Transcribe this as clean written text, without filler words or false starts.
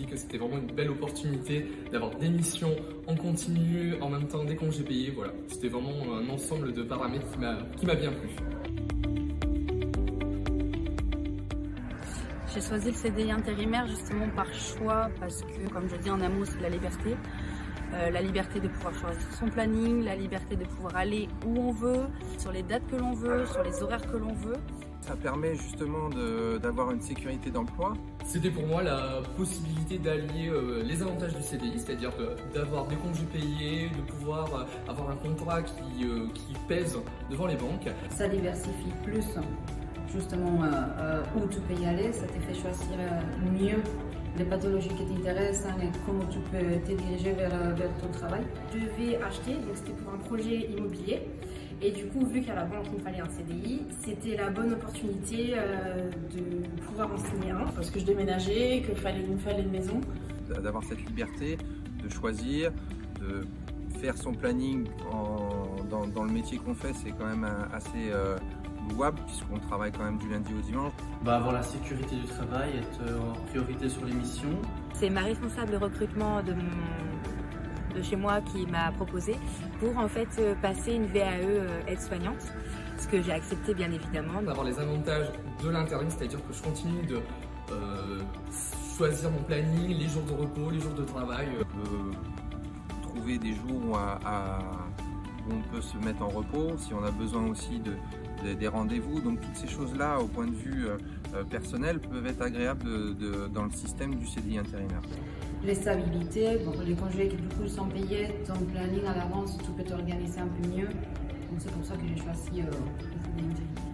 que c'était vraiment une belle opportunité d'avoir des missions en continu, en même temps des congés payés. Voilà, c'était vraiment un ensemble de paramètres qui m'a bien plu. J'ai choisi le CDI intérimaire justement par choix parce que, comme je dis en un mot, c'est la liberté. La liberté de pouvoir choisir son planning, la liberté de pouvoir aller où on veut, sur les dates que l'on veut, sur les horaires que l'on veut. Ça permet justement d'avoir une sécurité d'emploi. C'était pour moi la possibilité d'allier les avantages du CDI, c'est-à-dire d'avoir des congés payés, de pouvoir avoir un contrat qui pèse devant les banques. Ça diversifie plus justement où tu peux y aller, ça te fait choisir mieux les pathologies qui t'intéressent et comment tu peux te diriger vers ton travail. Je devais acheter, donc c'était pour un projet immobilier. Et du coup, vu qu'à la banque, il me fallait un CDI, c'était la bonne opportunité de pouvoir en signer un. Parce que je déménageais, qu'il me fallait une maison. D'avoir cette liberté de choisir, de faire son planning dans le métier qu'on fait, c'est quand même assez louable puisqu'on travaille quand même du lundi au dimanche. Avoir la sécurité du travail, être en priorité sur les missions. C'est ma responsable de recrutement de chez moi qui m'a proposé pour en fait passer une VAE aide-soignante, ce que j'ai accepté bien évidemment. D'avoir les avantages de l'intérim, c'est-à-dire que je continue de choisir mon planning, les jours de repos, les jours de travail. Trouver des jours où on peut se mettre en repos, si on a besoin aussi des rendez-vous. Donc toutes ces choses-là, au point de vue personnel, peuvent être agréables dans le système du CDI intérimaire. Les stabilités, les congés qui du coup sont payés, ton planning à l'avance, tu peux t'organiser un peu mieux. Donc c'est pour ça que j'ai choisi le CDI intérimaire.